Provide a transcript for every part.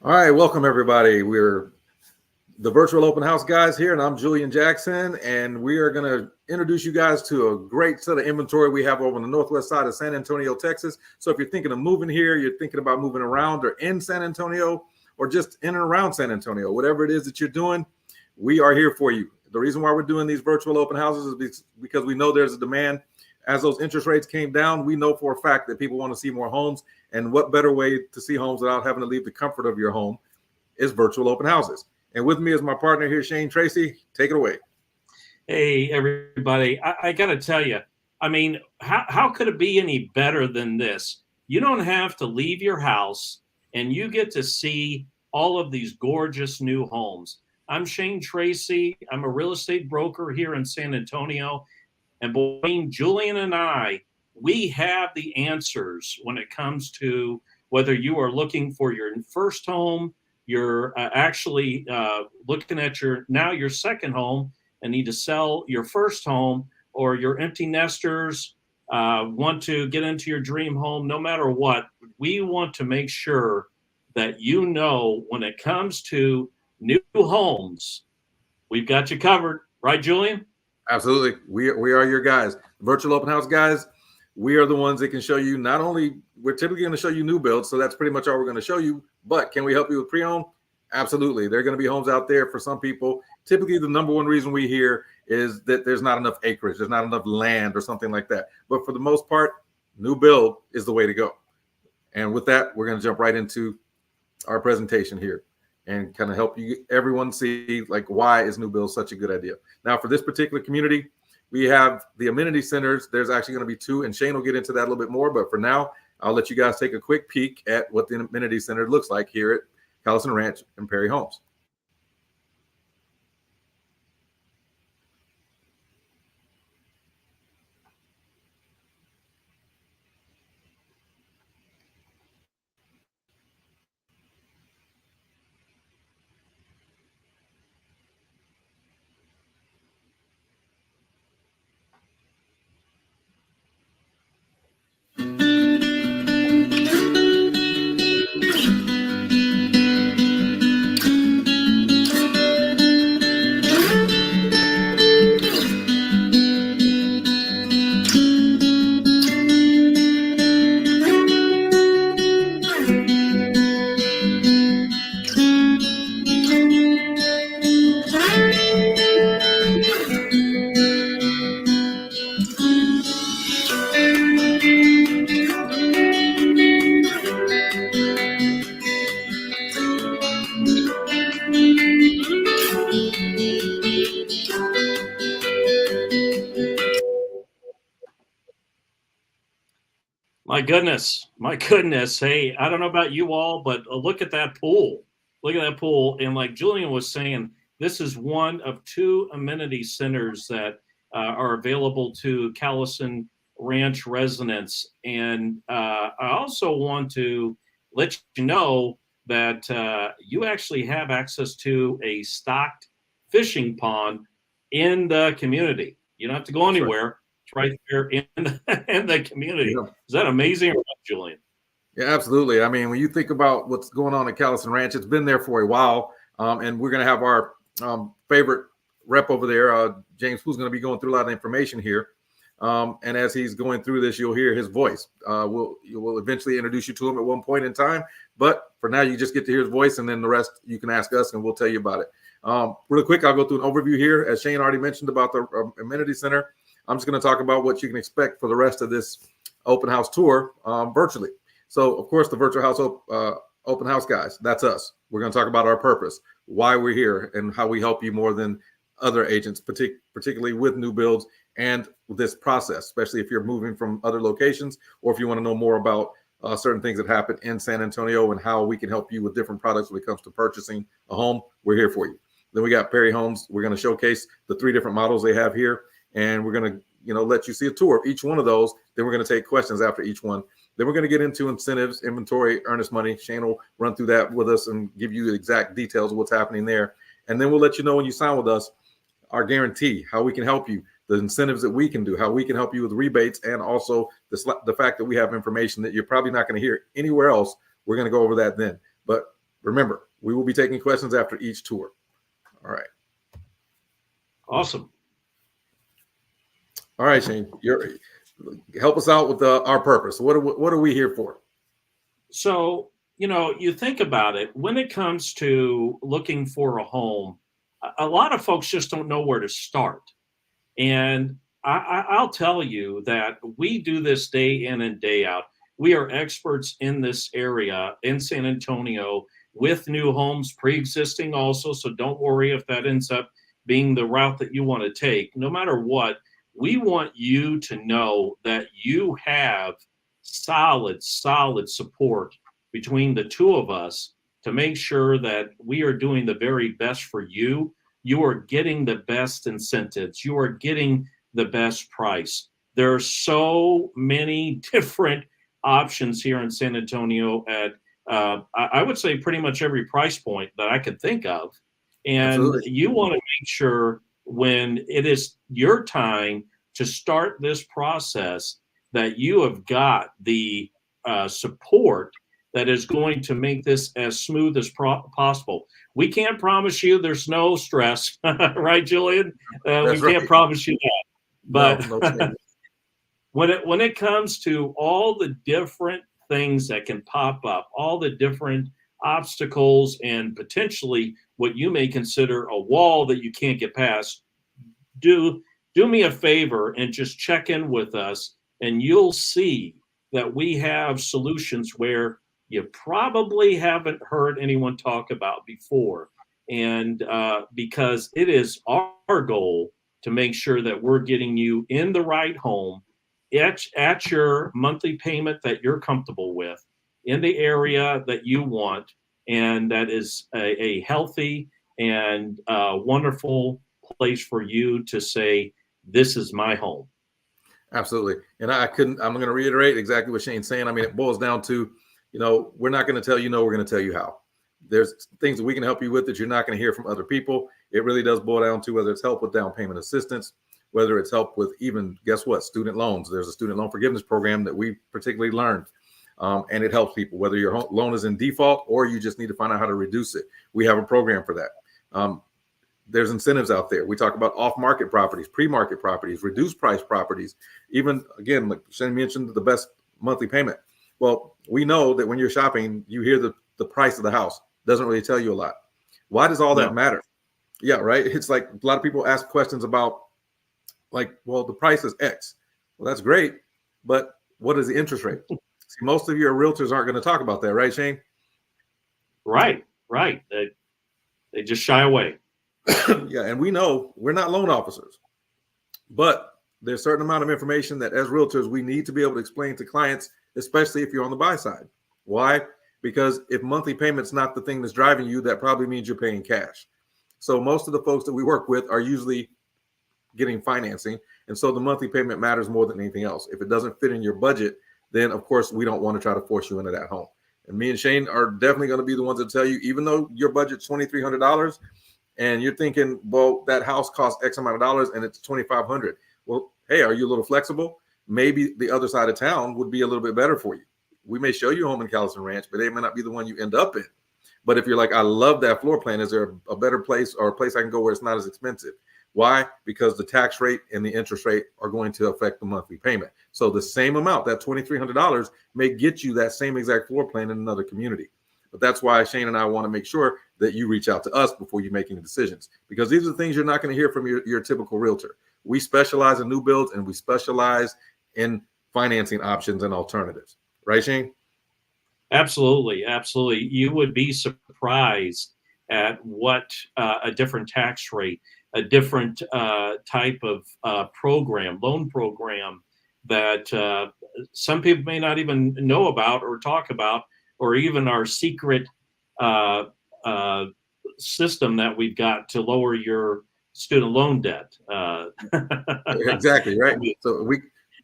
All right, welcome everybody. We're the virtual open house guys here, and I'm Julian Jackson, and we are going to introduce you guys to a great set of inventory we have over on the northwest side of San Antonio, Texas. So if you're thinking of moving here, you're thinking about moving around or in San Antonio, or just in and around San Antonio, whatever it is that you're doing, we are here for you. The reason why we're doing these virtual open houses is because we know there's a demand. As those interest rates came down, we know for a fact that people want to see more homes. And what better way to see homes without having to leave the comfort of your home is virtual open houses. And with me is my partner here, Shane Tracy. Take it away. Hey, everybody. I got to tell you, I mean, how could it be any better than this? You don't have to leave your house and you get to see all of these gorgeous new homes. I'm Shane Tracy. I'm a real estate broker here in San Antonio. And between Julian and I, we have the answers when it comes to whether you are looking for your first home, you're actually looking at your second home and need to sell your first home, or your empty nesters want to get into your dream home. No matter what, we want to make sure that you know when it comes to new homes, we've got you covered. Right, Julian? Absolutely. We are your guys. Virtual open house guys, we are the ones that can show you not only, we're typically going to show you new builds, so that's pretty much all we're going to show you, but can we help you with pre-owned? Absolutely. There are going to be homes out there for some people. Typically, the number one reason we hear is that there's not enough acreage, there's not enough land or something like that. But for the most part, new build is the way to go. And with that, we're going to jump right into our presentation here and kind of help you everyone see like why is new build such a good idea. Now, for this particular community, we have the amenity centers. There's actually going to be two, and Shane will get into that a little bit more. But for now, I'll let you guys take a quick peek at what the amenity center looks like here at Callison Ranch and Perry Homes. My goodness. Hey, I don't know about you all, but look at that pool. Look at that pool. And like Julian was saying, this is one of two amenity centers that are available to Callison Ranch residents. And I also want to let you know that you actually have access to a stocked fishing pond in the community. You don't have to go anywhere. It's right there in the community. Yeah. Is that amazing or not, Julian? Yeah, absolutely. I mean, when you think about what's going on at Callison Ranch, it's been there for a while. And we're going to have our favorite rep over there, James, who's going to be going through a lot of information here. And as he's going through this, you'll hear his voice. We'll eventually introduce you to him at one point in time. But for now, you just get to hear his voice, and then the rest you can ask us, and we'll tell you about it. Real quick, I'll go through an overview here. As Shane already mentioned about the amenity center, I'm just going to talk about what you can expect for the rest of this open house tour virtually. So, of course, the virtual house open house guys, that's us. We're going to talk about our purpose, why we're here, and how we help you more than other agents, particularly with new builds and this process, especially if you're moving from other locations or if you want to know more about certain things that happen in San Antonio and how we can help you with different products when it comes to purchasing a home. We're here for you. Then we got Perry Homes. We're going to showcase the 3 different models they have here, and we're going to let you see a tour of each one of those. Then we're going to take questions after each one. Then we're going to get into incentives, inventory, earnest money. Shane will run through that with us and give you the exact details of what's happening there. And then we'll let you know when you sign with us, our guarantee, how we can help you, the incentives that we can do, how we can help you with rebates, and also the fact that we have information that you're probably not going to hear anywhere else. We're going to go over that then. But Remember, we will be taking questions after each tour. All right. Awesome. All right, Shane, help us out with our purpose. What are we here for? So, you think about it, when it comes to looking for a home, a lot of folks just don't know where to start. And I'll tell you that we do this day in and day out. We are experts in this area in San Antonio with new homes, pre-existing also. So don't worry if that ends up being the route that you want to take. No matter what, we want you to know that you have solid support between the two of us to make sure that we are doing the very best for you. You are getting the best incentives. You are getting the best price. There are so many different options here in San Antonio at, I would say, pretty much every price point that I could think of. And Absolutely. you want to make sure when it is your time to start this process that you have got the support that is going to make this as smooth as possible. We can't promise you there's no stress, right, Julian? We That's can't right. promise you that. But No. when it comes to all the different things that can pop up, all the different obstacles and potentially what you may consider a wall that you can't get past, do me a favor and just check in with us, and you'll see that we have solutions where you probably haven't heard anyone talk about before. And because it is our goal to make sure that we're getting you in the right home at your monthly payment that you're comfortable with, in the area that you want, and that is a healthy and wonderful place for you to say, this is my home. Absolutely. And I'm going to reiterate exactly what Shane's saying. I mean, it boils down to, we're not going to tell you no, we're going to tell you how. There's things that we can help you with that you're not going to hear from other people. It really does boil down to whether it's help with down payment assistance, whether it's help with even, guess what, student loans. There's a student loan forgiveness program that we particularly learned, and it helps people, whether your loan is in default or you just need to find out how to reduce it. We have a program for that. There's incentives out there. We talk about off-market properties, pre-market properties, reduced price properties, even, again, like Shane mentioned, the best monthly payment. Well, we know that when you're shopping, you hear the price of the house. Doesn't really tell you a lot. Why does all that matter? Yeah, right. It's like a lot of people ask questions about, like, well, the price is X. Well, that's great, but what is the interest rate? See, most of your realtors aren't going to talk about that, right, Shane? Right. They just shy away. Yeah, and we know we're not loan officers, but there's a certain amount of information that as realtors we need to be able to explain to clients, especially if you're on the buy side. Why? Because if monthly payment's not the thing that's driving you, that probably means you're paying cash. So most of the folks that we work with are usually getting financing, and so the monthly payment matters more than anything else. If it doesn't fit in your budget, then of course we don't want to try to force you into that home. And me and Shane are definitely going to be the ones that tell you, even though your budget's $2,300 and you're thinking, well, that house costs X amount of dollars and it's $2,500. Well, hey, are you a little flexible? Maybe the other side of town would be a little bit better for you. We may show you a home in Callison Ranch, but they may not be the one you end up in. But if you're like, I love that floor plan, is there a better place or a place I can go where it's not as expensive? Why? Because the tax rate and the interest rate are going to affect the monthly payment. So the same amount, that $2,300, may get you that same exact floor plan in another community. But that's why Shane and I want to make sure that you reach out to us before you make any decisions, because these are the things you're not going to hear from your typical realtor. We specialize in new builds and we specialize in financing options and alternatives. Right, Shane? Absolutely. You would be surprised at what a different tax rate, a different type of loan program that some people may not even know about or talk about, or even our secret system that we've got to lower your student loan debt. Exactly, right. So we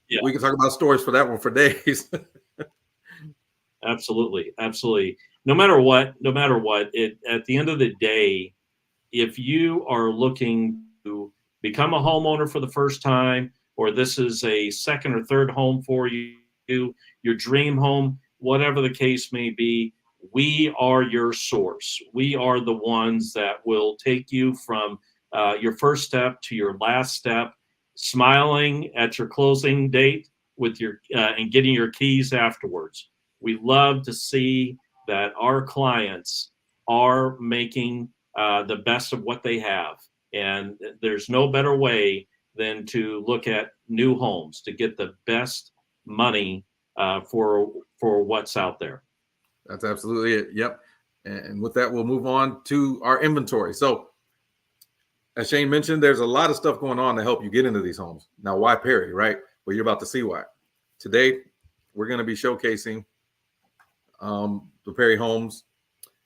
can talk about stories for that one for days. Absolutely. No matter what, at the end of the day, if you are looking to become a homeowner for the first time, or this is a second or third home for you, your dream home, whatever the case may be, we are your source. We are the ones that will take you from your first step to your last step, smiling at your closing date with your and getting your keys afterwards. We love to see that our clients are making the best of what they have. And there's no better way than to look at new homes to get the best money for what's out there. That's absolutely it. Yep. And with that, we'll move on to our inventory. So, as Shane mentioned, there's a lot of stuff going on to help you get into these homes. Now, why Perry, right? Well, you're about to see why. Today, we're going to be showcasing the Perry Homes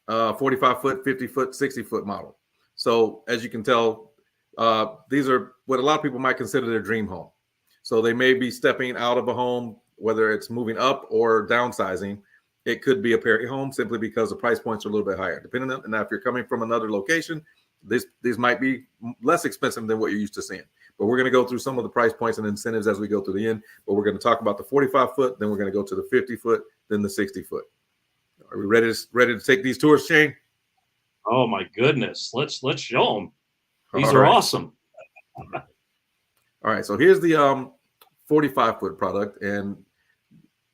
45-foot, 50-foot, 60-foot model. So, as you can tell, these are what a lot of people might consider their dream home. So, they may be stepping out of a home, whether it's moving up or downsizing. It could be a Perry home simply because the price points are a little bit higher. Depending on, now if you're coming from another location, these might be less expensive than what you're used to seeing. But we're going to go through some of the price points and incentives as we go through the end. But we're going to talk about the 45-foot, then we're going to go to the 50-foot, then the 60-foot. Are we ready to take these tours, Shane? Oh my goodness, let's show them. These All are right. awesome. All right, so here's the 45-foot product, and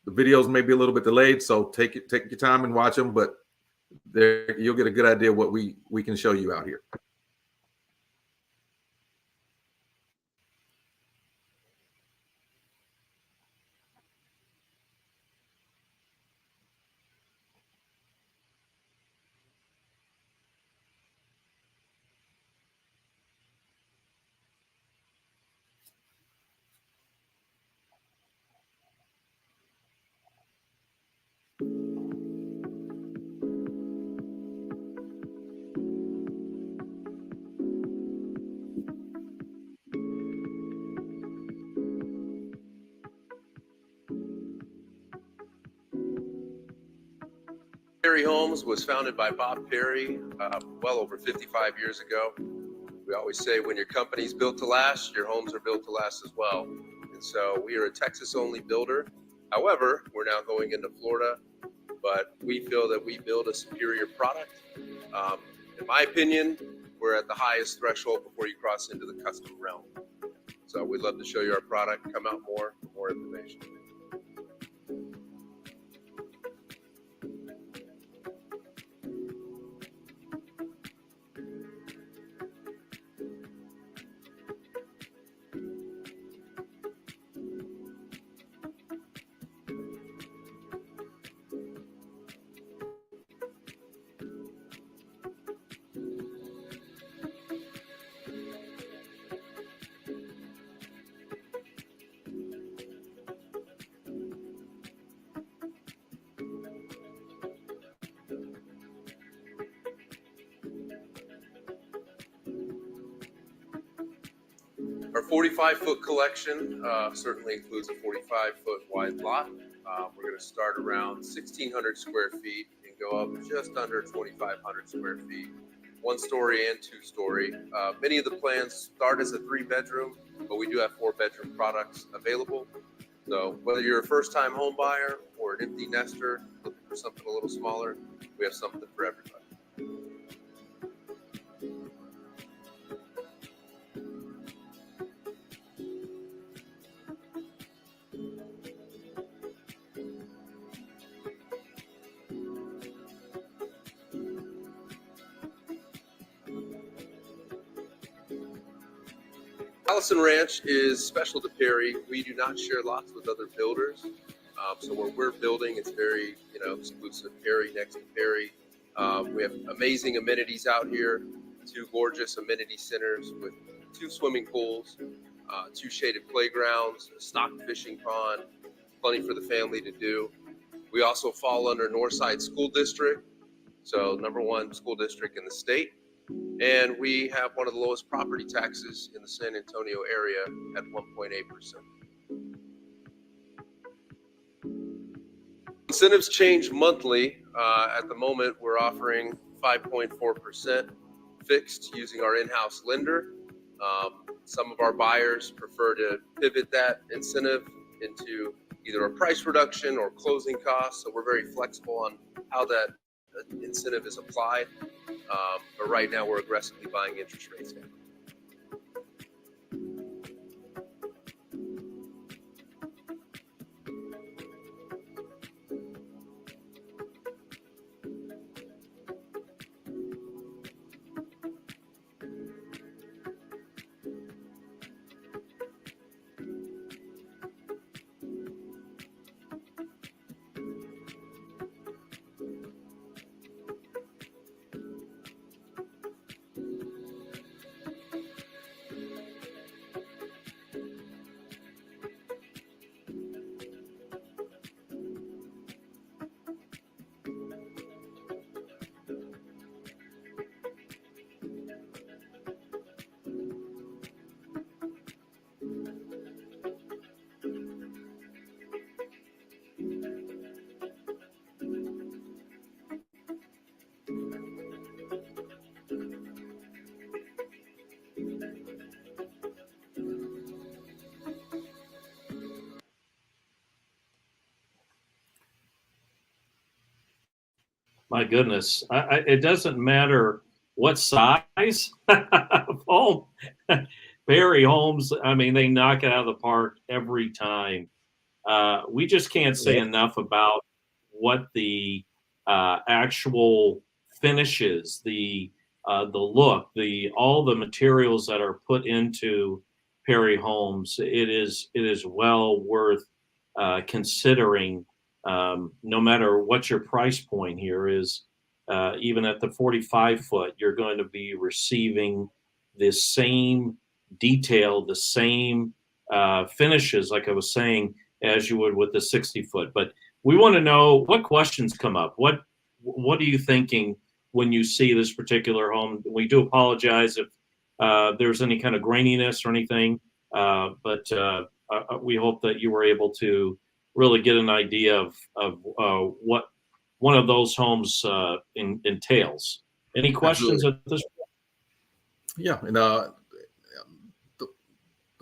the videos may be a little bit delayed, so take your time and watch them, but there you'll get a good idea what we can show you out here. Perry Homes was founded by Bob Perry well over 55 years ago. We always say when your company's built to last, your homes are built to last as well. And so we are a Texas-only builder. However, we're now going into Florida, but we feel that we build a superior product. In my opinion, we're at the highest threshold before you cross into the custom realm. So we'd love to show you our product. Come out for more information. Our 45-foot collection certainly includes a 45-foot wide lot. We're going to start around 1,600 square feet and go up just under 2,500 square feet, 1-story and 2-story. Many of the plans start as a 3-bedroom, but we do have 4-bedroom products available. So whether you're a first-time home buyer or an empty nester looking for something a little smaller, we have something for everybody. Allison Ranch is special to Perry. We do not share lots with other builders. So when we're building, it's very, exclusive. Perry next to Perry. We have amazing amenities out here, 2 gorgeous amenity centers with 2 swimming pools, 2 shaded playgrounds, a stock fishing pond, plenty for the family to do. We also fall under Northside School District, so #1 school district in the state. And we have one of the lowest property taxes in the San Antonio area at 1.8%. Incentives change monthly. At the moment, we're offering 5.4% fixed using our in-house lender. Some of our buyers prefer to pivot that incentive into either a price reduction or closing costs. So we're very flexible on how that incentive is applied. But right now we're aggressively buying interest rates down. My goodness, it doesn't matter what size of home. Barry Homes, I mean, they knock it out of the park every time. We just can't say enough about what the actual finishes, the look, all the materials that are put into Perry Homes. It is well worth considering. No matter what your price point here is, even at the 45 foot, you're going to be receiving the same detail, the same finishes, like I was saying, as you would with the 60 foot. But we want to know what questions come up. What are you thinking when you see this particular home? We do apologize if there's any kind of graininess or anything, but we hope that you were able to really get an idea of what one of those homes entails. Any questions at this point? Yeah, and don't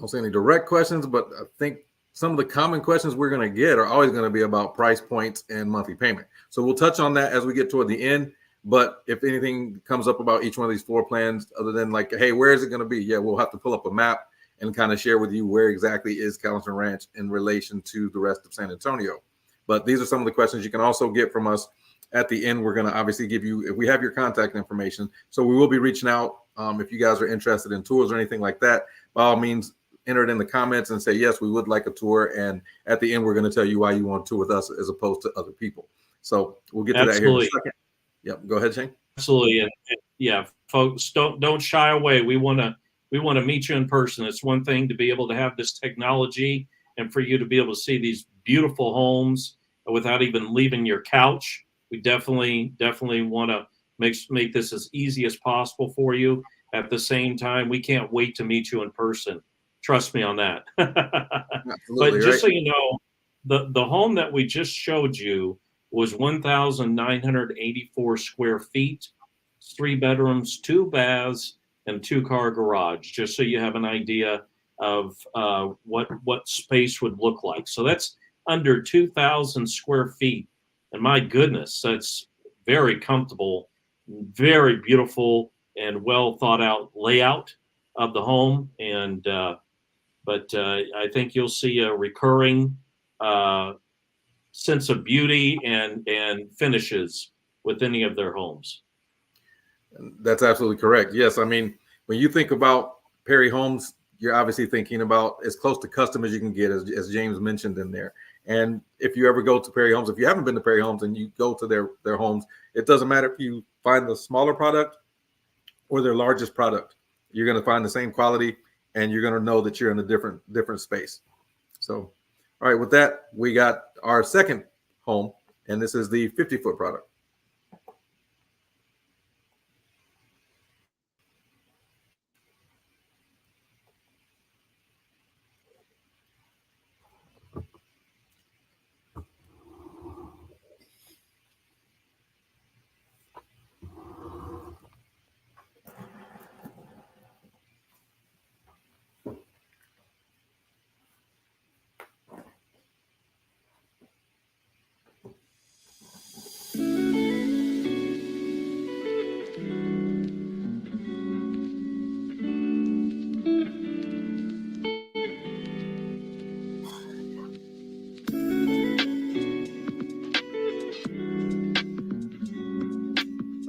say any direct questions, but I think some of the common questions we're going to get are always going to be about price points and monthly payment. So we'll touch on that as we get toward the end. But if anything comes up about each one of these floor plans, other than like, hey, where is it going to be? Yeah, we'll have to pull up a map and kind of share with you where exactly is Callison Ranch in relation to the rest of San Antonio. But these are some of the questions you can also get from us at the end. We're going to obviously give you, if we have your contact information, so we will be reaching out. If you guys are interested in tours or anything like that, by all means, enter it in the comments and say, yes, we would like a tour. And at the end, we're going to tell you why you want to tour with us as opposed to other people. So we'll get to that here in a second. Yep. Go ahead, Shane. Absolutely. And yeah, folks, don't shy away. We want to meet you in person. It's one thing to be able to have this technology and for you to be able to see these beautiful homes without even leaving your couch. We definitely want to make this as easy as possible for you. At the same time, we can't wait to meet you in person. Trust me on that. But just so you know, the home that we just showed you was 1,984 square feet, 3 bedrooms, 2 baths, and 2-car garage, just so you have an idea of what space would look like. So that's under 2,000 square feet. And my goodness, that's very comfortable, very beautiful, and well thought out layout of the home. And but I think you'll see a recurring sense of beauty and finishes with any of their homes. That's absolutely correct. Yes, I mean, when you think about Perry Homes, you're obviously thinking about as close to custom as you can get, as James mentioned in there. And if you ever go to Perry Homes, if you haven't been to Perry Homes and you go to their homes, it doesn't matter if you find the smaller product or their largest product, you're going to find the same quality and you're going to know that you're in a different space. So, all right, with that, we got our second home, and this is the 50-foot product.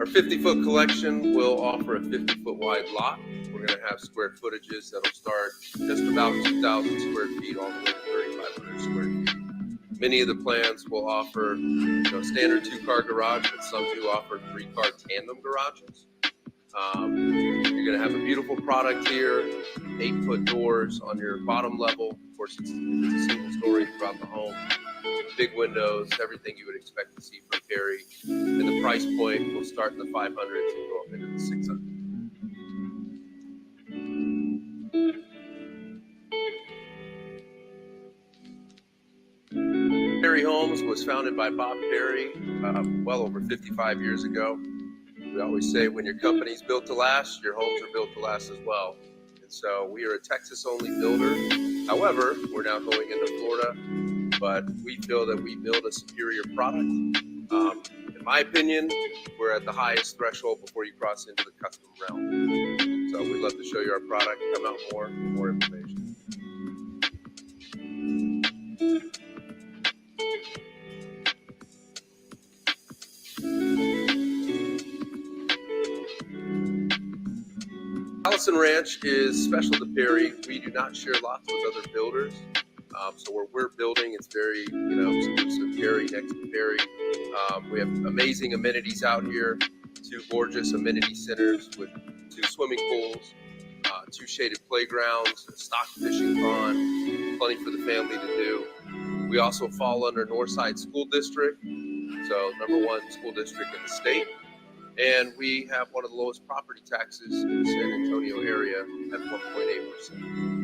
Our 50-foot collection will offer a 50-foot wide lot. We're going to have square footages that'll start just about 2,000 square feet all the way to 3,500 square feet. Many of the plans will offer standard 2-car garage, but some do offer 3-car tandem garages. You're going to have a beautiful product here, 8-foot doors on your bottom level. Of course, it's a single story throughout the home. Big windows, everything you would expect to see from Perry. And the price point will start in the 500s and go up into the 600s. Perry Homes was founded by Bob Perry well over 55 years ago. We always say when your company's built to last, your homes are built to last as well. And so we are a Texas-only builder. However, we're now going into Florida, but we feel that we build a superior product. In my opinion, we're at the highest threshold before you cross into the custom realm. So we'd love to show you our product. Come out for more information. Allison Ranch is special to Perry. We do not share lots with other builders. So where we're building, it's very, exclusive. Perry next to Perry. We have amazing amenities out here. 2 gorgeous amenity centers with 2 swimming pools, 2 shaded playgrounds, a stock fishing pond, plenty for the family to do. We also fall under Northside School District, so #1 school district in the state. And we have one of the lowest property taxes in the San Antonio area at 1.8%.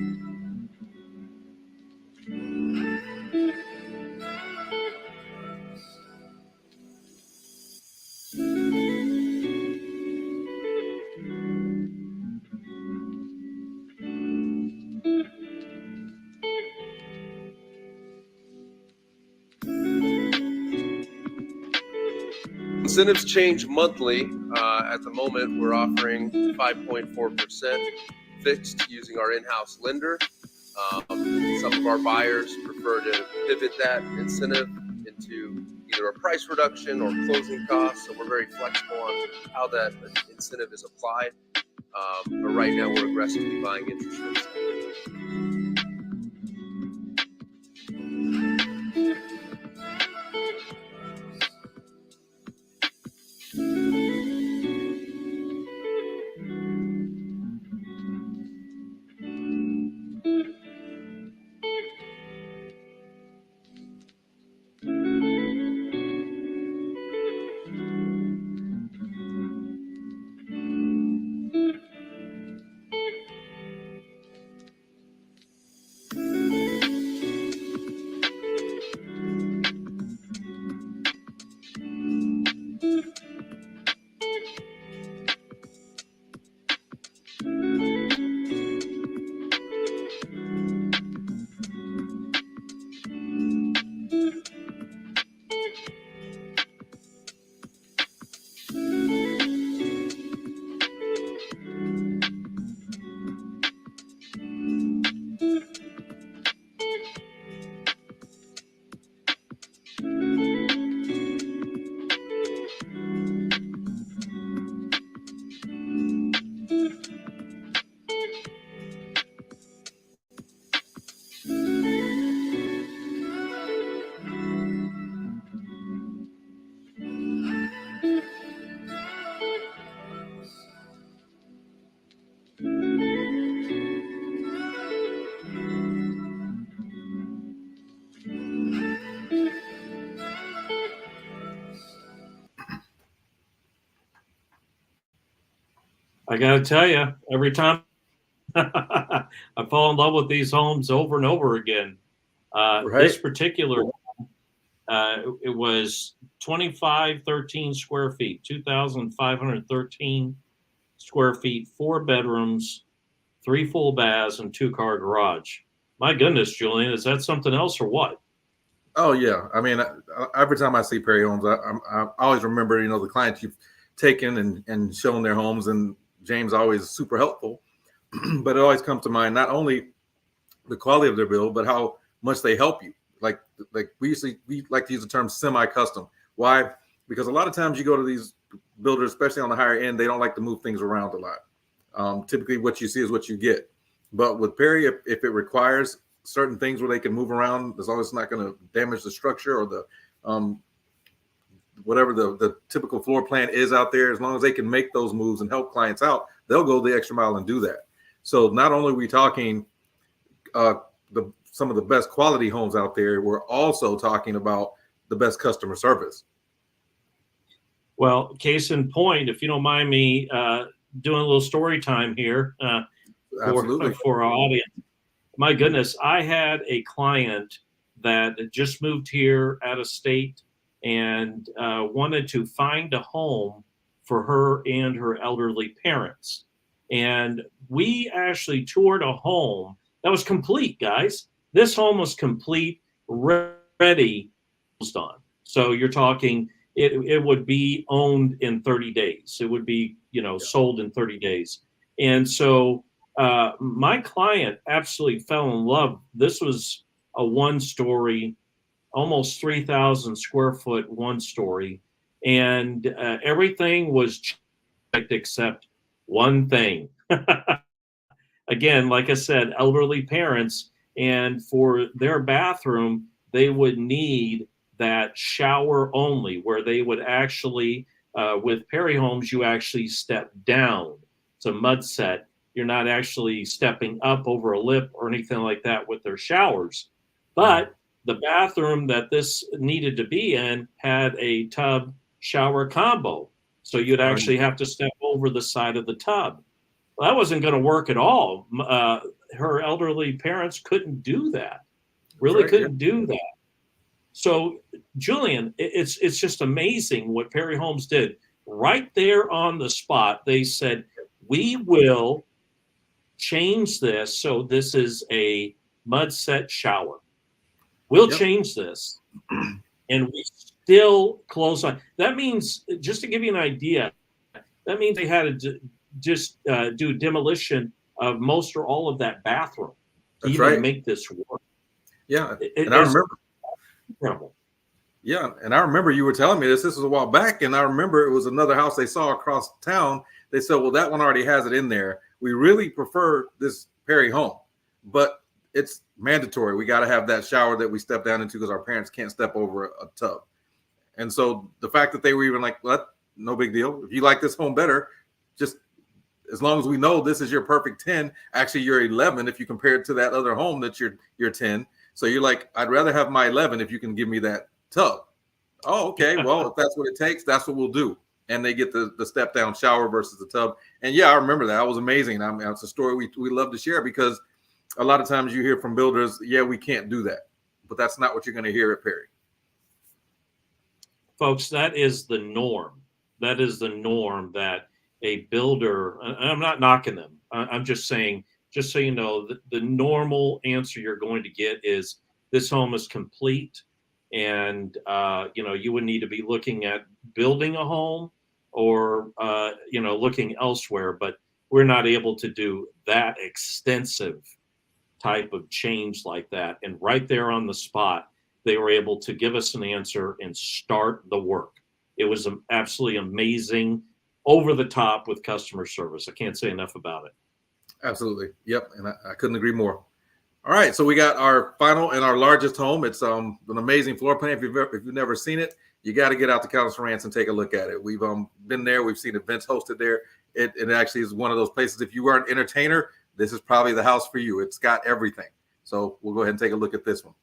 Incentives change monthly. At the moment, we're offering 5.4% fixed using our in-house lender. Some of our buyers prefer to pivot that incentive into either a price reduction or closing costs. So we're very flexible on how that incentive is applied. But right now, we're aggressively buying interest rates. I got to tell you, every time I fall in love with these homes over and over again. This particular it was 2,513 square feet, 2,513 square feet, 4 bedrooms, 3 full baths, and 2-car garage. My goodness, Julian, is that something else or what? Oh yeah, I mean, every time I see Perry Homes, I always remember, the clients you've taken and shown their homes, and James always super helpful. But it always comes to mind not only the quality of their build, but how much they help you. Like we like to use the term semi-custom. Why? Because a lot of times you go to these builders, especially on the higher end, they don't like to move things around a lot. Typically, what you see is what you get. But with Perry, if it requires certain things where they can move around, as long as it's not going to damage the structure or the whatever the typical floor plan is out there, as long as they can make those moves and help clients out, they'll go the extra mile and do that. So not only are we talking some of the best quality homes out there, we're also talking about the best customer service. Well, case in point, if you don't mind me doing a little story time here Absolutely. for our audience. My goodness, I had a client that just moved here out of state and wanted to find a home for her and her elderly parents. And we actually toured a home that was complete, guys. This home was complete, ready, on. So you're talking, it would be owned in 30 days. It would be, sold in 30 days. And so my client absolutely fell in love. This was a one-story, almost 3,000 square foot one-story, and everything was checked except one thing. Again, like I said, elderly parents, and for their bathroom, they would need that shower only, where they would actually, with Perry Homes, you actually step down. It's a mud set. You're not actually stepping up over a lip or anything like that with their showers. But the bathroom that this needed to be in had a tub shower combo. So you'd actually have to step over the side of the tub. Well, that wasn't going to work at all. Her elderly parents couldn't do that. Really couldn't do that. So, Julian, it's just amazing what Perry Homes did. Right there on the spot, they said, we will change this so this is a mud set shower. We'll change this. And we still close on. That means, just to give you an idea, that means they had to just do demolition of most or all of that bathroom to even make this work. Yeah, and I remember. Incredible. Yeah, and I remember you were telling me this. This was a while back, and I remember it was another house they saw across town. They said, well, that one already has it in there. We really prefer this Perry home, but it's mandatory. We got to have that shower that we step down into because our parents can't step over a tub. And so the fact that they were even like, well, no big deal. If you like this home better, just as long as we know this is your perfect 10, actually you're 11 if you compare it to that other home that you're 10. So you're like, I'd rather have my 11 if you can give me that tub. Oh, okay. Well, if that's what it takes, that's what we'll do. And they get the step down shower versus the tub. And yeah, I remember that. That was amazing. I mean, it's a story we love to share because a lot of times you hear from builders, yeah, we can't do that. But that's not what you're going to hear at Perry. Folks, that is the norm. That is the norm that a builder, and I'm not knocking them. I'm just saying, just so you know, the normal answer you're going to get is this home is complete. And, you would need to be looking at building a home or, looking elsewhere. But we're not able to do that extensive type of change like that. And right there on the spot, they were able to give us an answer and start the work. It was absolutely amazing, over the top with customer service. I can't say enough about it. Absolutely. Yep. And I couldn't agree more. All right. So we got our final and our largest home. It's an amazing floor plan. If you've never seen it, you got to get out to Callison Ranch and take a look at it. We've been there. We've seen events hosted there. It actually is one of those places. If you are an entertainer, this is probably the house for you. It's got everything. So we'll go ahead and take a look at this one.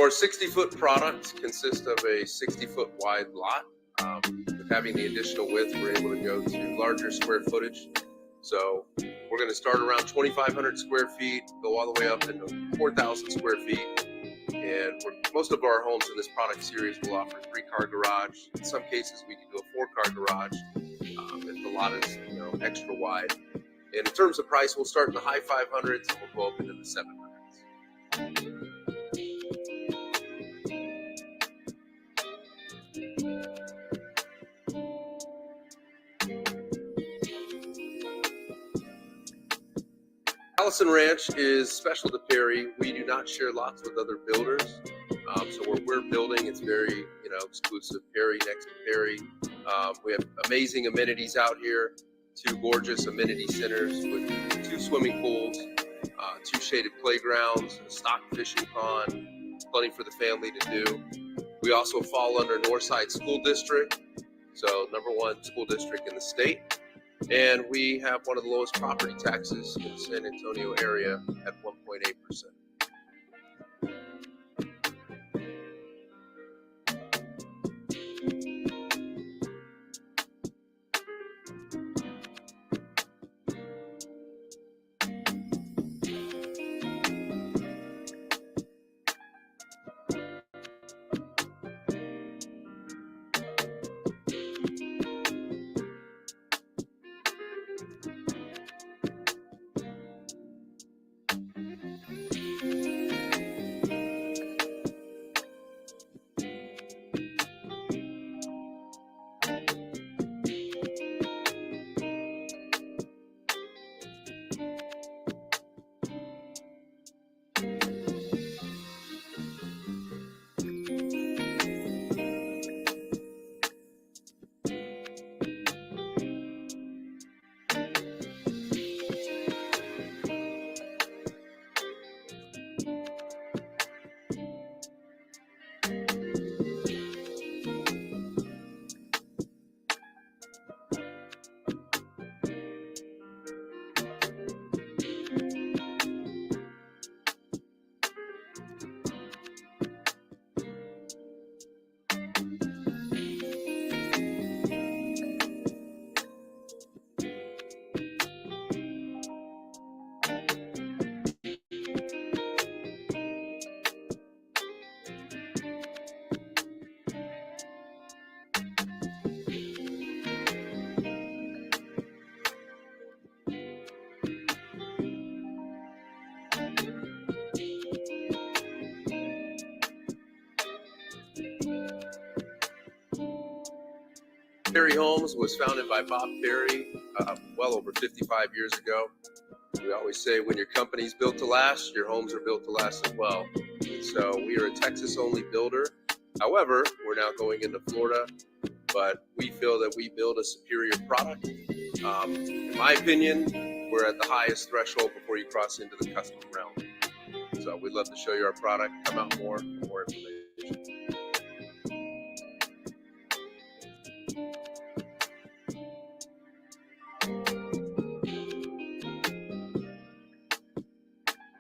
our 60-foot product consists of a 60-foot wide lot. With having the additional width, we're able to go to larger square footage. So we're going to start around 2,500 square feet, go all the way up into 4,000 square feet. And most of our homes in this product series will offer a 3-car garage. In some cases, we can do a 4-car garage if the lot is extra wide. And in terms of price, we'll start in the high 500s and we'll go up into the 700s. Allison Ranch is special to Perry. We do not share lots with other builders. So where we're building, it's very exclusive. Perry next to Perry. We have amazing amenities out here. 2 gorgeous amenity centers with 2 swimming pools, 2 shaded playgrounds, a stock fishing pond, plenty for the family to do. We also fall under Northside School District, so #1 school district in the state. And we have one of the lowest property taxes in the San Antonio area at 1.8%. Perry Homes was founded by Bob Perry well over 55 years ago. We always say when your company's built to last, your homes are built to last as well. So we are a Texas-only builder. However, we're now going into Florida, but we feel that we build a superior product. In my opinion, we're at the highest threshold before you cross into the custom realm. So we'd love to show you our product. Come out for more information.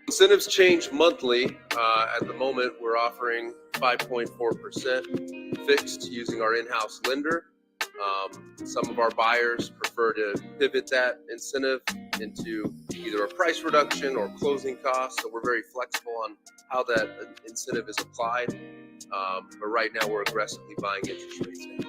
Incentives change monthly. At the moment, we're offering 5.4% fixed using our in-house lender. Some of our buyers prefer to pivot that incentive into either a price reduction or closing costs. So we're very flexible on how that incentive is applied. But right now, we're aggressively buying interest rates down.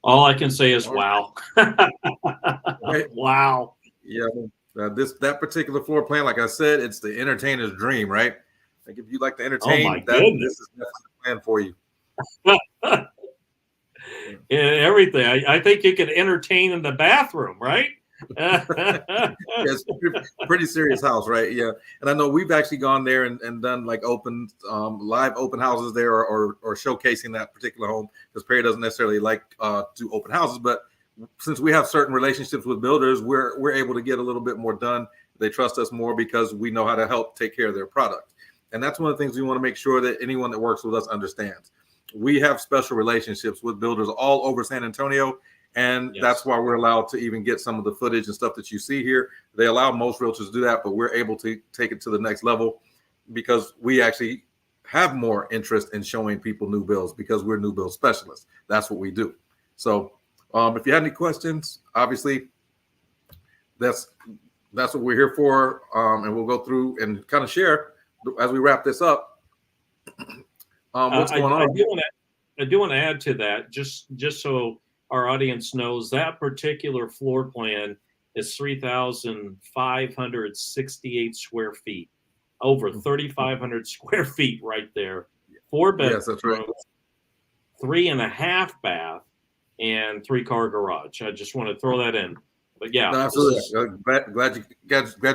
All I can say is All right. wow. Right. Wow. Yeah. That particular floor plan, like I said, it's the entertainer's dream, right? Like if you like to Oh my entertain, this goodness. is definitely the plan for you. Yeah. And everything. I think you could entertain in the bathroom, right? Yeah, it's pretty serious house, right? Yeah, and I know we've actually gone there and done like open, live open houses there, or showcasing that particular home, because Perry doesn't necessarily like do open houses, but since we have certain relationships with builders, we're able to get a little bit more done. They trust us more because we know how to help take care of their product, and that's one of the things we want to make sure that anyone that works with us understands. We have special relationships with builders all over San Antonio, and that's Yes. why we're allowed to even get some of the footage and stuff that you see here. They allow most realtors to do that, but we're able to take it to the next level because we actually have more interest in showing people new builds because we're new build specialists. That's what we do. So if you have any questions, obviously that's what we're here for, and we'll go through and kind of share as we wrap this up what's going I on. do want to add to that, just so our audience knows, that particular floor plan is 3,568 square feet, over 3,500 square feet right there. 4 Yes, that's right. bedrooms, 3.5 bath, and 3-car garage. I just want to throw that in. But yeah, No, this absolutely. is Glad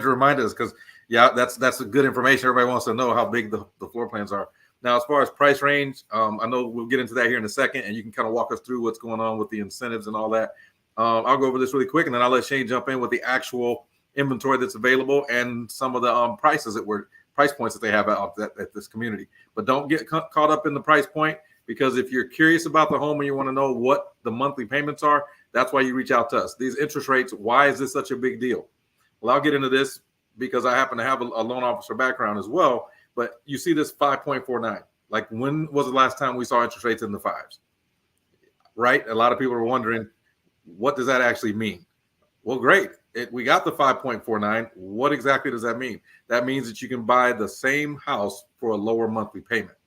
you reminded us, because yeah, that's a good information. Everybody wants to know how big the floor plans are. Now, as far as price range, I know we'll get into that here in a second, and you can kind of walk us through what's going on with the incentives and all that. I'll go over this really quick, and then I'll let Shane jump in with the actual inventory that's available and some of the price points that they have out at this community. But don't get caught up in the price point, because if you're curious about the home and you want to know what the monthly payments are, that's why you reach out to us. These interest rates, why is this such a big deal? Well, I'll get into this because I happen to have a loan officer background as well. But you see this 5.49. Like, when was the last time we saw interest rates in the fives? Right? A lot of people are wondering, what does that actually mean? Well, great. We got the 5.49. What exactly does that mean? That means that you can buy the same house for a lower monthly payment.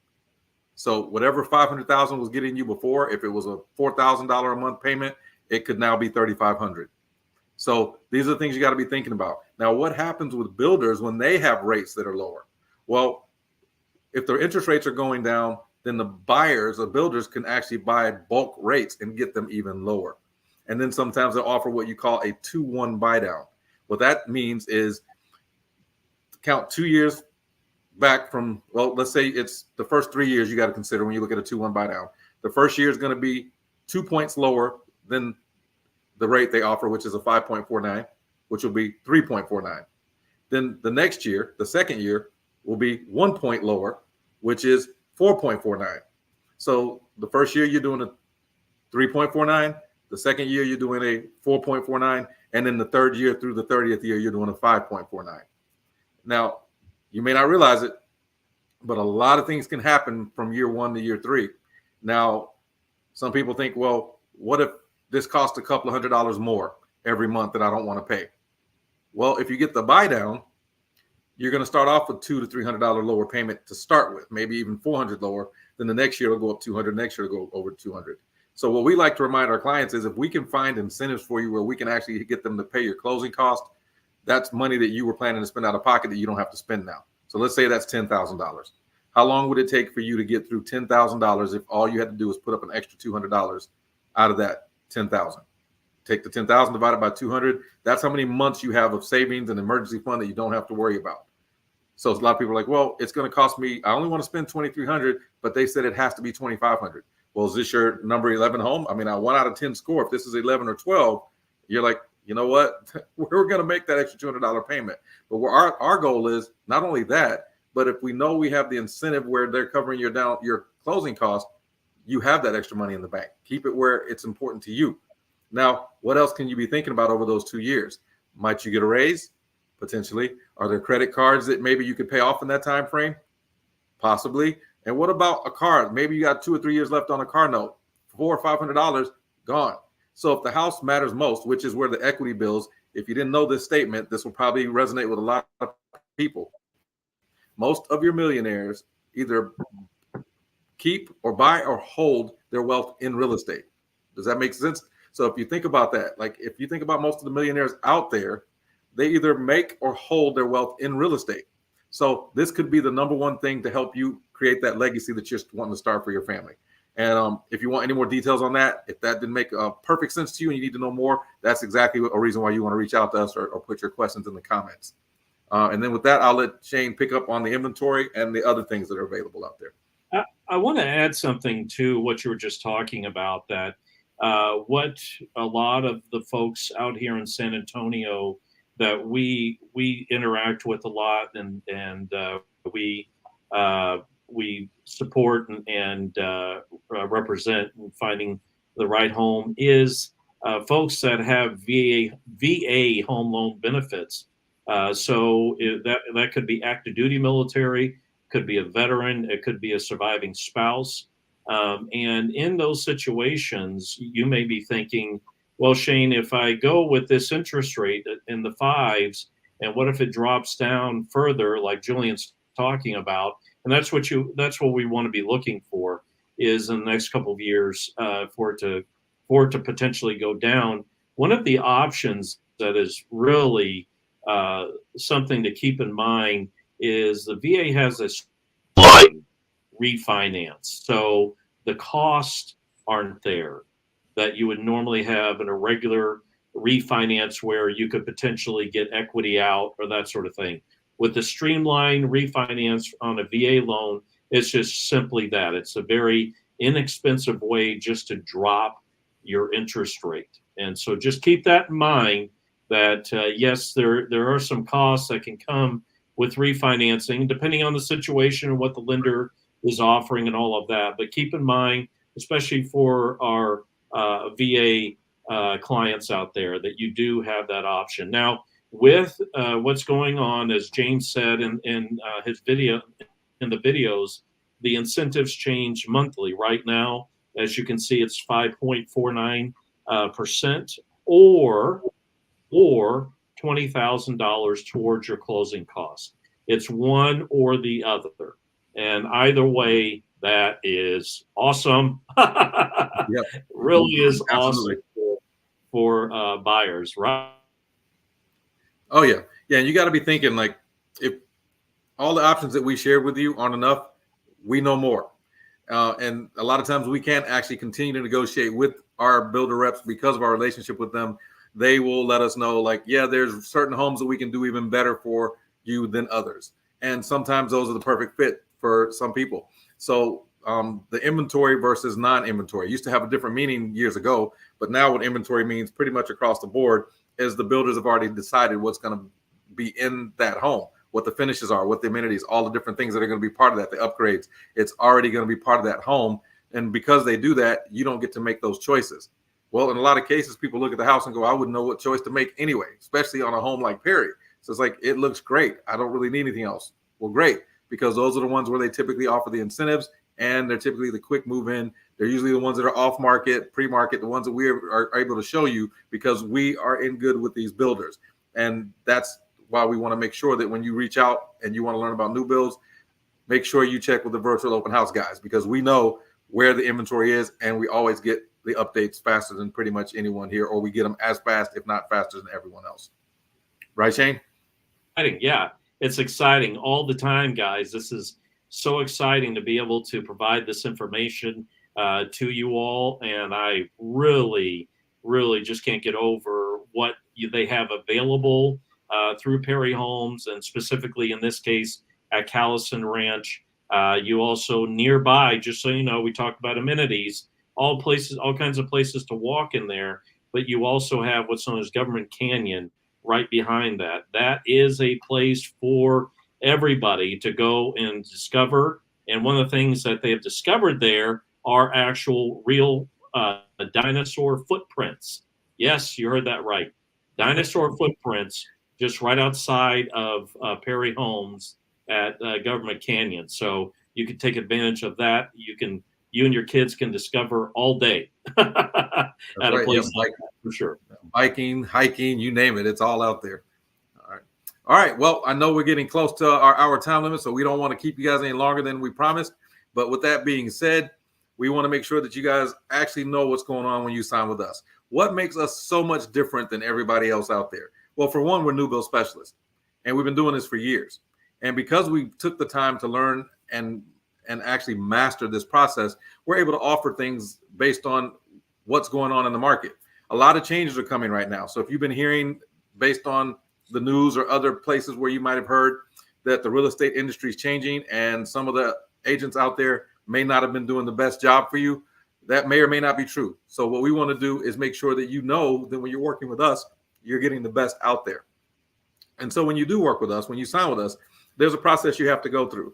So whatever 500,000 was getting you before, if it was a $4,000 a month payment, it could now be 3,500. So these are the things you got to be thinking about. Now, what happens with builders when they have rates that are lower? Well, if their interest rates are going down, then the buyers, the builders, can actually buy bulk rates and get them even lower. And then sometimes they'll offer what you call a 2-1 buy down. What that means is count 2 years back from, well, let's say it's the first 3 years you got to consider when you look at a 2-1 buy down. The first year is going to be 2 points lower than the rate they offer, which is a 5.49, which will be 3.49. Then the next year, the second year, will be 1 point lower, which is 4.49. So the first year you're doing a 3.49, the second year you're doing a 4.49, and then the third year through the 30th year you're doing a 5.49. Now, you may not realize it, but a lot of things can happen from year 1 to year 3. Now, some people think, well, what if this costs a couple of $100 more every month that I don't want to pay? Well, if you get the buy down, you're going to start off with $200 to $300 lower payment to start with, maybe even $400 lower. Then the next year it'll go up $200. Next year it'll go over $200. So what we like to remind our clients is, if we can find incentives for you where we can actually get them to pay your closing cost, that's money that you were planning to spend out of pocket that you don't have to spend now. So let's say that's $10,000. How long would it take for you to get through $10,000 if all you had to do was put up an extra $200 out of that $10,000? Take the $10,000 divided by 200. That's how many months you have of savings and emergency fund that you don't have to worry about. So a lot of people are like, well, it's going to cost me, I only want to spend $2,300, but they said it has to be $2,500. Well, is this your number 11 home? I mean, a 1 out of 10 score. If this is 11 or 12, you're like, you know what? We're going to make that extra $200 payment. But our goal is not only that, but if we know we have the incentive where they're covering your closing cost, you have that extra money in the bank. Keep it where it's important to you. Now, what else can you be thinking about over those 2 years? Might you get a raise? Potentially. Are there credit cards that maybe you could pay off in that time frame? Possibly. And what about a car? Maybe you got 2 or 3 years left on a car note, $400 or $500 gone. So if the house matters most, which is where the equity builds, if you didn't know this statement, this will probably resonate with a lot of people. Most of your millionaires either keep or buy or hold their wealth in real estate. Does that make sense? So if you think about that, like if you think about most of the millionaires out there, they either make or hold their wealth in real estate. So this could be the number one thing to help you create that legacy that you're wanting to start for your family. And if you want any more details on that, if that didn't make perfect sense to you and you need to know more, that's exactly a reason why you want to reach out to us or put your questions in the comments. And then with that, I'll let Shane pick up on the inventory and the other things that are available out there. I want to add something to what you were just talking about, that what a lot of the folks out here in San Antonio that we interact with a lot, and we support and represent in finding the right home is folks that have VA home loan benefits. So that could be active duty military, could be a veteran, it could be a surviving spouse. And in those situations, you may be thinking, well, Shane, if I go with this interest rate in the fives, and what if it drops down further, like Julian's talking about? And that's what we want to be looking for, is in the next couple of years for it to potentially go down. One of the options that is really something to keep in mind is the VA has a refinance. So the costs aren't there that you would normally have in a regular refinance where you could potentially get equity out or that sort of thing. With the streamlined refinance on a VA loan, it's just simply that. It's a very inexpensive way just to drop your interest rate. And so just keep that in mind, that yes, there are some costs that can come with refinancing, depending on the situation and what the lender is offering and all of that. But keep in mind, especially for our VA clients out there, that you do have that option. Now, with what's going on, as James said in his video, in the videos, the incentives change monthly. Right now, as you can see, it's 5.49% or $20,000 towards your closing costs. It's one or the other, and either way, that is awesome. Yep. Really is Absolutely. awesome for buyers, right? Oh yeah, yeah. And you got to be thinking, like, if all the options that we shared with you aren't enough, we know more. And a lot of times we can't actually continue to negotiate with our builder reps because of our relationship with them. They will let us know, like, yeah, there's certain homes that we can do even better for you than others. And sometimes those are the perfect fit for some people. So the inventory versus non-inventory used to have a different meaning years ago, but now what inventory means pretty much across the board is the builders have already decided what's going to be in that home, what the finishes are, what the amenities, all the different things that are going to be part of that, the upgrades. It's already going to be part of that home. And because they do that, you don't get to make those choices. Well, in a lot of cases, people look at the house and go, I wouldn't know what choice to make anyway, especially on a home like Perry. So it's like, it looks great. I don't really need anything else. Well, great, because those are the ones where they typically offer the incentives, and they're typically the quick move in. They're usually the ones that are off market, pre-market, the ones that we are able to show you because we are in good with these builders. And that's why we want to make sure that when you reach out and you want to learn about new builds, make sure you check with the virtual open house guys, because we know where the inventory is, and we always get the updates faster than pretty much anyone here, or we get them as fast, if not faster than everyone else. Right, Shane? Yeah, it's exciting all the time, guys. This is so exciting to be able to provide this information to you all. And I really, really just can't get over what they have available through Perry Homes, and specifically in this case at Callison Ranch. You also nearby, just so you know, we talked about amenities, all kinds of places to walk in there, but you also have what's known as Government Canyon right behind that. That is a place for everybody to go and discover. And one of the things that they have discovered there are actual real dinosaur footprints. Yes, you heard that right. Dinosaur footprints just right outside of Perry Homes at Government Canyon. So you can take advantage of that. You and your kids can discover all day at a place like that, for sure. Biking, hiking, you name it. It's all out there. All right. Well, I know we're getting close to our hour time limit, so we don't want to keep you guys any longer than we promised. But with that being said, We want to make sure that you guys actually know what's going on when you sign with us. What makes us so much different than everybody else out there? Well, for one, we're new build specialists, and we've been doing this for years. And because we took the time to learn and actually master this process, we're able to offer things based on what's going on in the market. A lot of changes are coming right now. So if you've been hearing based on the news or other places where you might have heard that the real estate industry is changing and some of the agents out there may not have been doing the best job for you, that may or may not be true. So what we want to do is make sure that you know that when you're working with us, you're getting the best out there. And so when you do work with us, when you sign with us, there's a process you have to go through.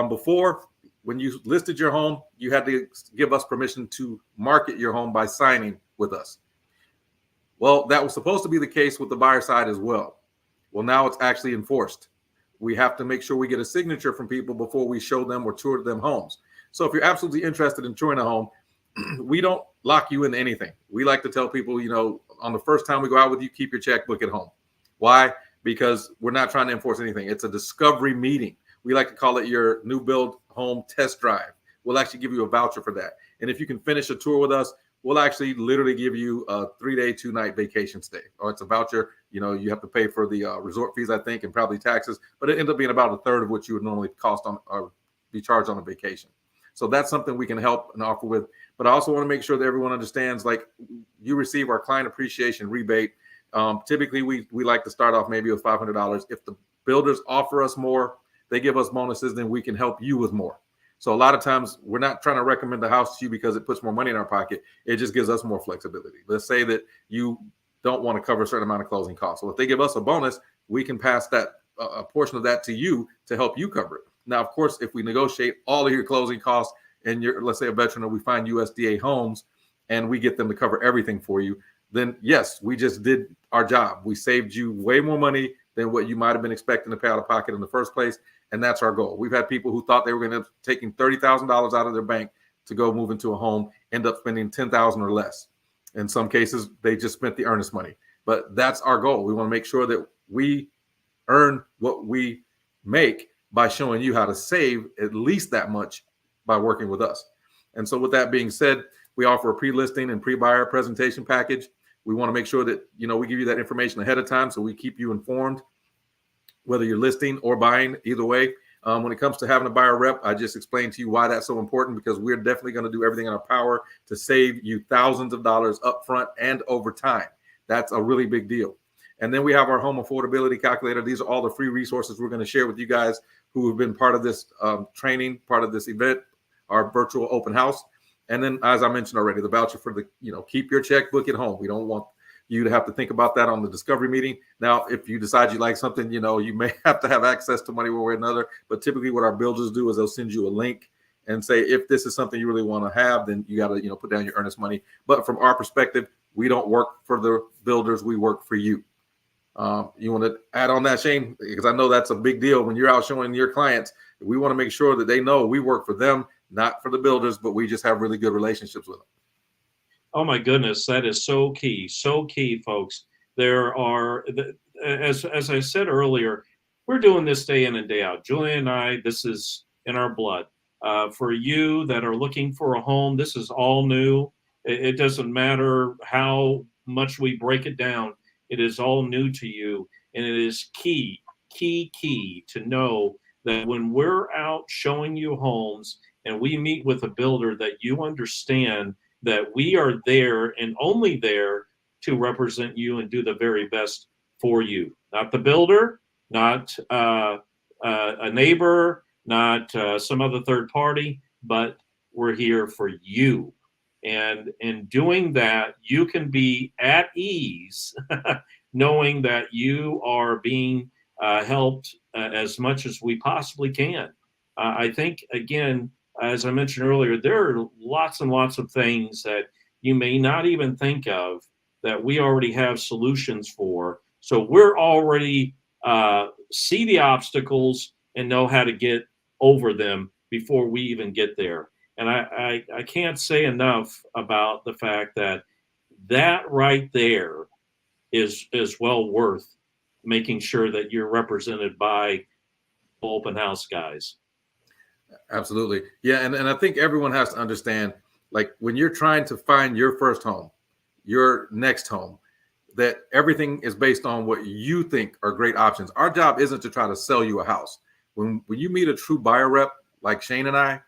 Before, when you listed your home, you had to give us permission to market your home by signing with us. Well, that was supposed to be the case with the buyer side as well. Well, now it's actually enforced. We have to make sure we get a signature from people before we show them or tour them homes. So if you're absolutely interested in touring a home, we don't lock you into anything. We like to tell people, on the first time we go out with you, keep your checkbook at home. Why? Because we're not trying to enforce anything. It's a discovery meeting. We like to call it your new build home test drive. We'll actually give you a voucher for that. And if you can finish a tour with us, we'll actually literally give you a 3-day, 2-night vacation stay. Or it's a voucher. You have to pay for the resort fees, I think, and probably taxes. But it ends up being about a third of what you would normally cost on or be charged on a vacation. So that's something we can help and offer with. But I also want to make sure that everyone understands, like, you receive our client appreciation rebate. Typically, we like to start off maybe with $500. If the builders offer us more, they give us bonuses, then we can help you with more. So a lot of times we're not trying to recommend the house to you because it puts more money in our pocket. It just gives us more flexibility. Let's say that you don't want to cover a certain amount of closing costs. So if they give us a bonus, we can pass that a portion of that to you to help you cover it. Now, of course, if we negotiate all of your closing costs and you're, let's say, a veteran, or we find USDA homes and we get them to cover everything for you, then yes, we just did our job. We saved you way more money than what you might have been expecting to pay out of pocket in the first place. And that's our goal. We've had people who thought they were going to taking $30,000 out of their bank to go move into a home, end up spending $10,000 or less. In some cases, they just spent the earnest money. But that's our goal. We want to make sure that we earn what we make by showing you how to save at least that much by working with us. And so with that being said, we offer a pre-listing and pre-buyer presentation package. We want to make sure that, we give you that information ahead of time so we keep you informed, whether you're listing or buying, either way. When it comes to having a buyer rep, I just explained to you why that's so important, because we're definitely going to do everything in our power to save you thousands of dollars up front and over time. That's a really big deal. And then we have our home affordability calculator. These are all the free resources we're going to share with you guys who have been part of this training, part of this event, our virtual open house. And then, as I mentioned already, the voucher for the, keep your checkbook at home. We don't want you to have to think about that on the discovery meeting. Now, if you decide you like something, you may have to have access to money one way or another. But typically what our builders do is they'll send you a link and say, if this is something you really want to have, then you got to, put down your earnest money. But from our perspective, we don't work for the builders. We work for you. You want to add on that, Shane? Because I know that's a big deal when you're out showing your clients. We want to make sure that they know we work for them, not for the builders, but we just have really good relationships with them. Oh my goodness, that is so key, folks. There are, as I said earlier, we're doing this day in and day out. Julia and I, this is in our blood. For you that are looking for a home, this is all new. It doesn't matter how much we break it down. It is all new to you, and it is key to know that when we're out showing you homes and we meet with a builder, that you understand that we are there and only there to represent you and do the very best for you. Not the builder, not a neighbor, not some other third party, but we're here for you. And in doing that, you can be at ease knowing that you are being helped as much as we possibly can. I think, again, as I mentioned earlier, there are lots and lots of things that you may not even think of that we already have solutions for. So we're already see the obstacles and know how to get over them before we even get there. And I can't say enough about the fact that right there is well worth making sure that you're represented by open house guys. Absolutely. Yeah. And I think everyone has to understand like when you're trying to find your first home, your next home, that everything is based on what you think are great options. Our job isn't to try to sell you a house. When you meet a true buyer rep like Shane and I,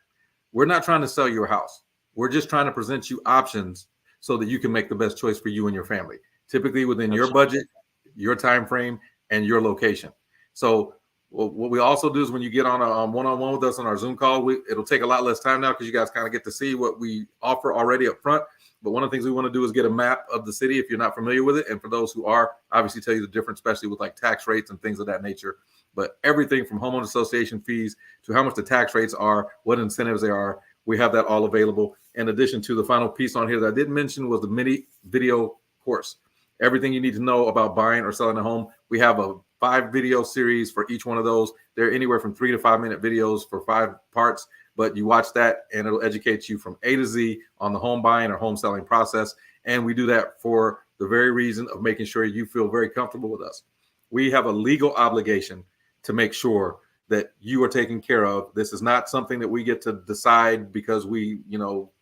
we're not trying to sell you a house. We're just trying to present you options so that you can make the best choice for you and your family, typically within your budget, your time frame, and your location. So what we also do is when you get on a one-on-one with us on our Zoom call, it'll take a lot less time now because you guys kind of get to see what we offer already up front. But one of the things we want to do is get a map of the city if you're not familiar with it. And for those who are, obviously tell you the difference, especially with like tax rates and things of that nature. But everything from homeowner association fees to how much the tax rates are, what incentives they are, we have that all available. In addition to the final piece on here that I didn't mention was the mini video course. Everything you need to know about buying or selling a home. We have a 5-video series for each one of those. They're anywhere from 3 to 5 minute videos for 5 parts, but you watch that and it'll educate you from A to Z on the home buying or home selling process. And we do that for the very reason of making sure you feel very comfortable with us. We have a legal obligation to make sure that you are taken care of. This is not something that we get to decide because we,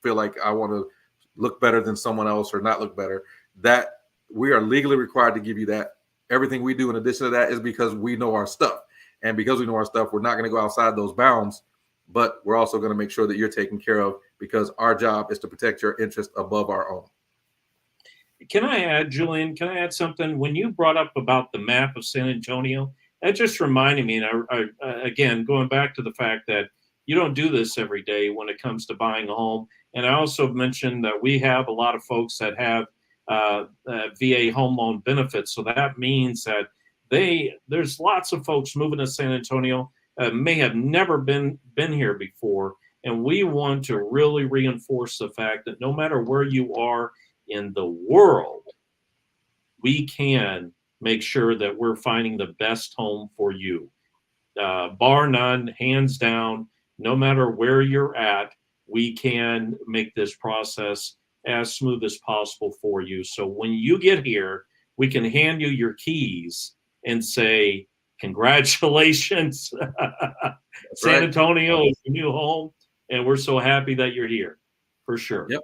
feel like I want to look better than someone else or not look better. That we are legally required to give you that. Everything we do in addition to that is because we know our stuff. And because we know our stuff, we're not going to go outside those bounds, but we're also going to make sure that you're taken care of because our job is to protect your interest above our own. Can I add, Julian, something? When you brought up about the map of San Antonio, that just reminded me, and again, going back to the fact that you don't do this every day when it comes to buying a home. And I also mentioned that we have a lot of folks that have VA home loan benefits. So that means that there's lots of folks moving to San Antonio, may have never been here before. And we want to really reinforce the fact that no matter where you are in the world, we can make sure that we're finding the best home for you. Bar none, hands down, no matter where you're at, we can make this process as smooth as possible for you. So when you get here, we can hand you your keys and say, congratulations, San Antonio is your new home. And we're so happy that you're here, for sure. Yep,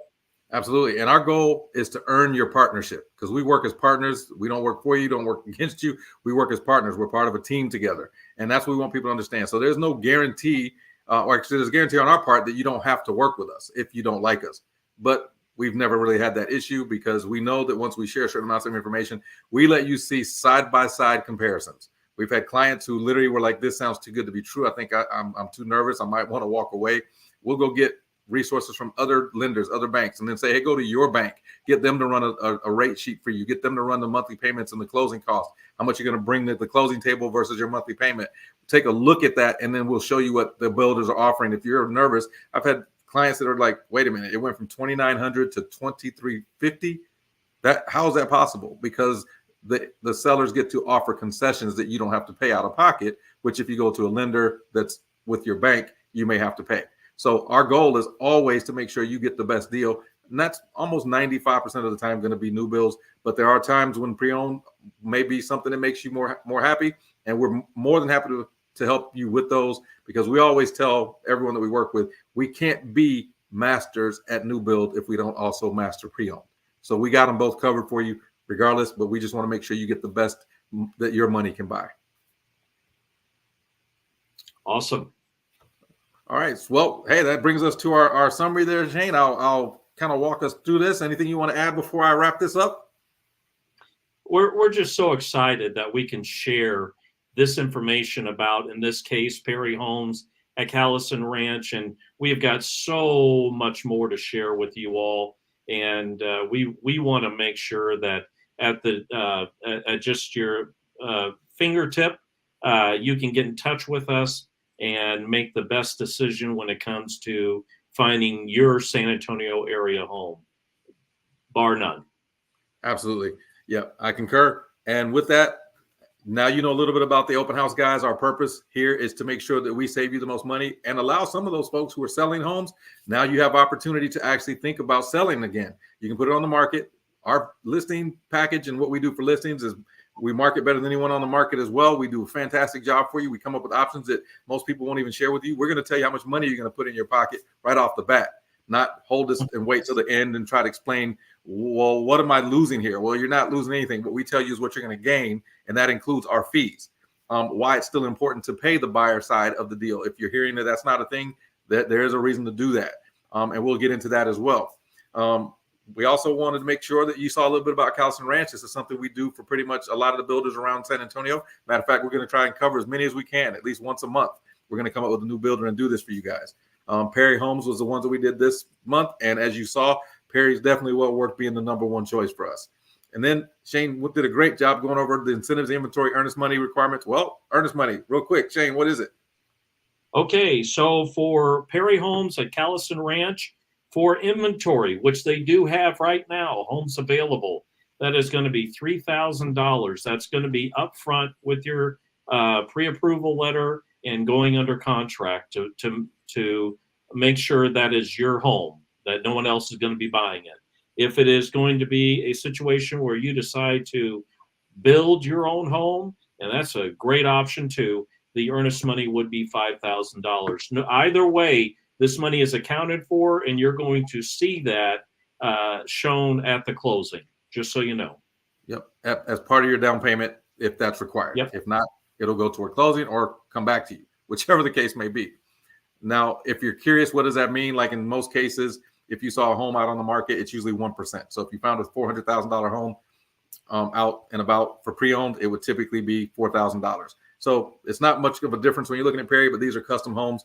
absolutely. And our goal is to earn your partnership because we work as partners. We don't work for you, don't work against you. We work as partners. We're part of a team together. And that's what we want people to understand. So there's no guarantee, or actually there's a guarantee on our part that you don't have to work with us if you don't like us. But we've never really had that issue because we know that once we share certain amounts of information, we let you see side-by-side comparisons. We've had clients who literally were like, this sounds too good to be true. I think I'm too nervous. I might want to walk away. We'll go get resources from other lenders, other banks, and then say, hey, go to your bank, get them to run a rate sheet for you, get them to run the monthly payments and the closing costs, how much you're going to bring to the closing table versus your monthly payment. Take a look at that, and then we'll show you what the builders are offering. If you're nervous, I've had clients that are like, wait a minute, it went from $2,900 to $2,350. How is that possible? Because the sellers get to offer concessions that you don't have to pay out of pocket, which if you go to a lender that's with your bank, you may have to pay. So our goal is always to make sure you get the best deal. And that's almost 95% of the time going to be new builds. But there are times when pre-owned may be something that makes you more happy. And we're more than happy to help you with those because we always tell everyone that we work with, we can't be masters at new build if we don't also master pre-owned. So we got them both covered for you regardless, but we just want to make sure you get the best that your money can buy. Awesome. All right. Well, hey, that brings us to our summary there, Shane. I'll kind of walk us through this. Anything you want to add before I wrap this up? We're just so excited that we can share this information about, in this case, Perry Homes at Callison Ranch. And we've got so much more to share with you all. And we want to make sure that at just your fingertip, you can get in touch with us and make the best decision when it comes to finding your San Antonio area home, bar none. Absolutely. Yeah, I concur. And with that, now you know a little bit about the open house, guys. Our purpose here is to make sure that we save you the most money and allow some of those folks who are selling homes. Now you have opportunity to actually think about selling again. You can put it on the market. Our listing package and what we do for listings is we market better than anyone on the market as well. We do a fantastic job for you. We come up with options that most people won't even share with you. We're going to tell you how much money you're going to put in your pocket right off the bat. not hold this and wait till the end and try to explain, well, what am I losing here? Well, you're not losing anything. What we tell you is what you're going to gain, and that includes our fees. Why it's still important to pay the buyer side of the deal. If you're hearing that that's not a thing, that there is a reason to do that. And we'll get into that as well. We also wanted to make sure that you saw a little bit about Callison Ranch. This is something we do for pretty much a lot of the builders around San Antonio. Matter of fact, we're going to try and cover as many as we can, at least once a month. We're going to come up with a new builder and do this for you guys. Perry Homes was the ones that we did this month. And as you saw, Perry's definitely well worth being the #1 choice for us. And then Shane did a great job going over the incentives, inventory, earnest money requirements. Well, earnest money, real quick. Shane, what is it? Okay, so for Perry Homes at Callison Ranch, for inventory, which they do have right now, homes available, that is going to be $3,000. That's going to be upfront with your pre-approval letter and going under contract to make sure that is your home, that no one else is going to be buying it. If it is going to be a situation where you decide to build your own home, and that's a great option too, the earnest money would be $5,000. No, either way, this money is accounted for, and you're going to see that shown at the closing, just so you know. Yep, as part of your down payment, if that's required. Yep. If not, it'll go toward closing or come back to you, whichever the case may be. Now, if you're curious, what does that mean? Like in most cases, if you saw a home out on the market, it's usually 1%. So if you found a $400,000 home out and about for pre-owned, it would typically be $4,000. So it's not much of a difference when you're looking at Perry, but these are custom homes.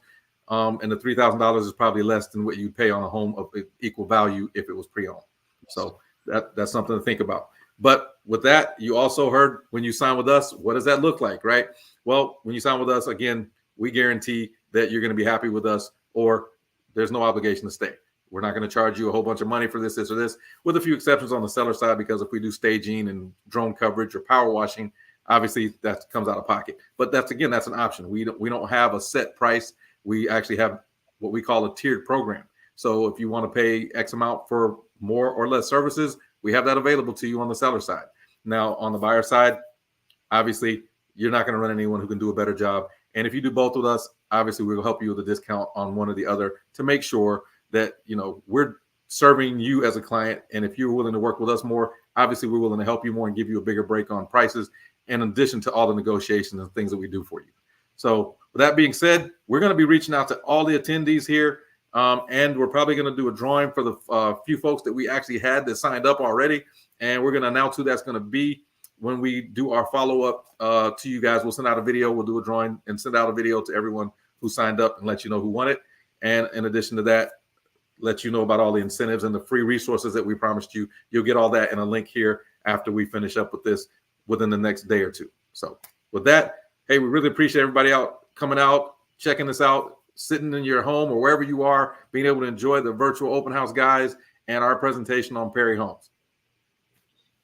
And the $3,000 is probably less than what you'd pay on a home of equal value if it was pre-owned. So that's something to think about. But with that, you also heard when you sign with us, what does that look like, right? Well, when you sign with us, again, we guarantee that you're going to be happy with us, or there's no obligation to stay. We're not going to charge you a whole bunch of money for this, or this, with a few exceptions on the seller side, because if we do staging and drone coverage or power washing, obviously that comes out of pocket. But that's an option. We don't have a set price. We actually have what we call a tiered program. So if you want to pay X amount for more or less services, we have that available to you on the seller side. Now, on the buyer side, obviously, you're not going to run anyone who can do a better job. And if you do both with us, obviously, we will help you with a discount on one or the other to make sure that, we're serving you as a client. And if you're willing to work with us more, obviously, we're willing to help you more and give you a bigger break on prices, in addition to all the negotiations and things that we do for you. So with that being said, we're going to be reaching out to all the attendees here. And we're probably going to do a drawing for the few folks that we actually had that signed up already. And we're going to announce who that's going to be when we do our follow-up to you guys. We'll send out a video. We'll do a drawing and send out a video to everyone who signed up and let you know who won it. And in addition to that, let you know about all the incentives and the free resources that we promised you. You'll get all that in a link here after we finish up with this within the next day or two. So with that, hey, we really appreciate everybody coming out, checking this out, sitting in your home or wherever you are, being able to enjoy the virtual open house guys and our presentation on Perry Homes.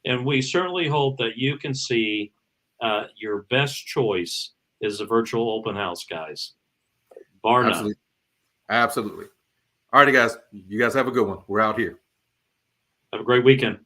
And we certainly hope that you can see your best choice is the virtual open house guys. Bar none. Absolutely. All righty, guys. You guys have a good one. We're out here. Have a great weekend.